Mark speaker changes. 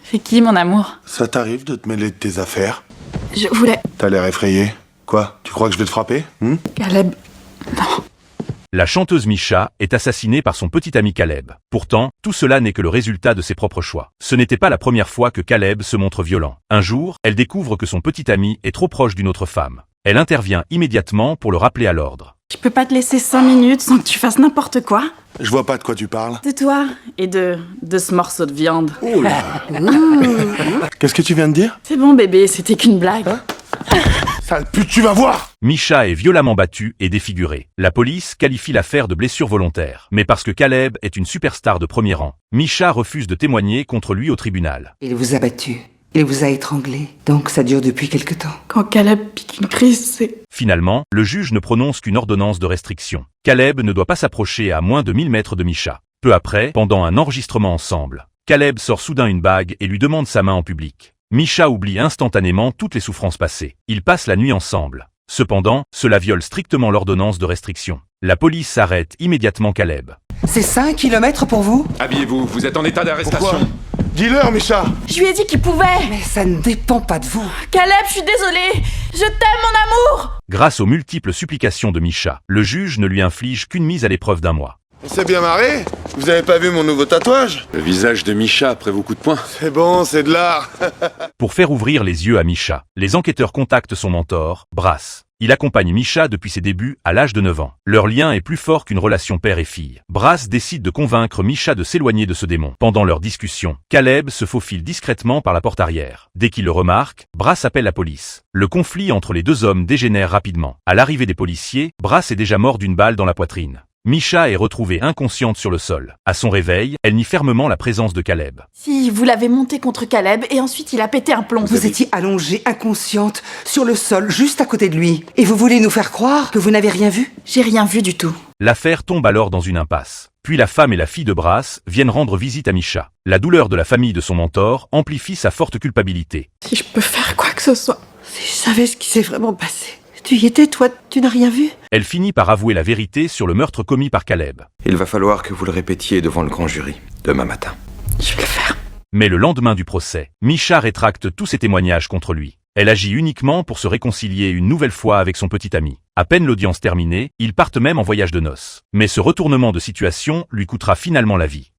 Speaker 1: C'est qui, mon amour?
Speaker 2: Ça t'arrive de te mêler de tes affaires?
Speaker 1: Je voulais...
Speaker 2: T'as l'air effrayé. Quoi? Tu crois que je vais te frapper?
Speaker 1: Caleb... Non.
Speaker 3: La chanteuse Misha est assassinée par son petit ami Caleb. Pourtant, tout cela n'est que le résultat de ses propres choix. Ce n'était pas la première fois que Caleb se montre violent. Un jour, elle découvre que son petit ami est trop proche d'une autre femme. Elle intervient immédiatement pour le rappeler à l'ordre.
Speaker 1: Je peux pas te laisser 5 minutes sans que tu fasses n'importe quoi?
Speaker 2: Je vois pas de quoi tu parles.
Speaker 1: De toi et de ce morceau de viande.
Speaker 2: Oh là. Qu'est-ce que tu viens de dire?
Speaker 1: C'est bon bébé, c'était qu'une blague.
Speaker 2: Sale pute, tu vas voir!
Speaker 3: Misha est violemment battue et défigurée. La police qualifie l'affaire de blessure volontaire. Mais parce que Caleb est une superstar de premier rang, Misha refuse de témoigner contre lui au tribunal.
Speaker 4: Il vous a battu. Il vous a étranglé. Donc ça dure depuis quelque temps.
Speaker 1: Quand Caleb pique une crise, c'est...
Speaker 3: Finalement, le juge ne prononce qu'une ordonnance de restriction. Caleb ne doit pas s'approcher à moins de 1000 mètres de Misha. Peu après, pendant un enregistrement ensemble, Caleb sort soudain une bague et lui demande sa main en public. Misha oublie instantanément toutes les souffrances passées. Ils passent la nuit ensemble. Cependant, cela viole strictement l'ordonnance de restriction. La police arrête immédiatement Caleb.
Speaker 4: C'est 5 kilomètres pour vous?
Speaker 5: Habillez-vous, vous êtes en état d'arrestation.
Speaker 2: Pourquoi? Dis-leur, Misha!
Speaker 1: Je lui ai dit qu'il pouvait.
Speaker 4: Mais ça ne dépend pas de vous.
Speaker 1: Caleb, je suis désolée. Je t'aime, mon amour.
Speaker 3: Grâce aux multiples supplications de Misha, le juge ne lui inflige qu'une mise à l'épreuve d'1 mois.
Speaker 2: On s'est bien marré? Vous avez pas vu mon nouveau tatouage?
Speaker 5: Le visage de Misha après vos coups de poing.
Speaker 2: C'est bon, c'est de l'art.
Speaker 3: Pour faire ouvrir les yeux à Misha, les enquêteurs contactent son mentor, Brass. Il accompagne Misha depuis ses débuts à l'âge de 9 ans. Leur lien est plus fort qu'une relation père et fille. Brass décide de convaincre Misha de s'éloigner de ce démon. Pendant leur discussion, Caleb se faufile discrètement par la porte arrière. Dès qu'il le remarque, Brass appelle la police. Le conflit entre les deux hommes dégénère rapidement. À l'arrivée des policiers, Brass est déjà mort d'une balle dans la poitrine. Misha est retrouvée inconsciente sur le sol. À son réveil, elle nie fermement la présence de Caleb.
Speaker 1: Si, vous l'avez monté contre Caleb et ensuite il a pété un plomb.
Speaker 4: Vous étiez allongée, inconsciente, sur le sol, juste à côté de lui. Et vous voulez nous faire croire que vous n'avez rien vu?
Speaker 1: J'ai rien vu du tout.
Speaker 3: L'affaire tombe alors dans une impasse. Puis la femme et la fille de Brass viennent rendre visite à Misha. La douleur de la famille de son mentor amplifie sa forte culpabilité.
Speaker 1: Si je peux faire quoi que ce soit.
Speaker 4: Si je savais ce qui s'est vraiment passé. Tu y étais, toi, tu n'as rien vu?
Speaker 3: Elle finit par avouer la vérité sur le meurtre commis par Caleb.
Speaker 6: Il va falloir que vous le répétiez devant le grand jury, demain matin.
Speaker 1: Je vais le faire.
Speaker 3: Mais le lendemain du procès, Misha rétracte tous ses témoignages contre lui. Elle agit uniquement pour se réconcilier une nouvelle fois avec son petit ami. À peine l'audience terminée, ils partent même en voyage de noces. Mais ce retournement de situation lui coûtera finalement la vie.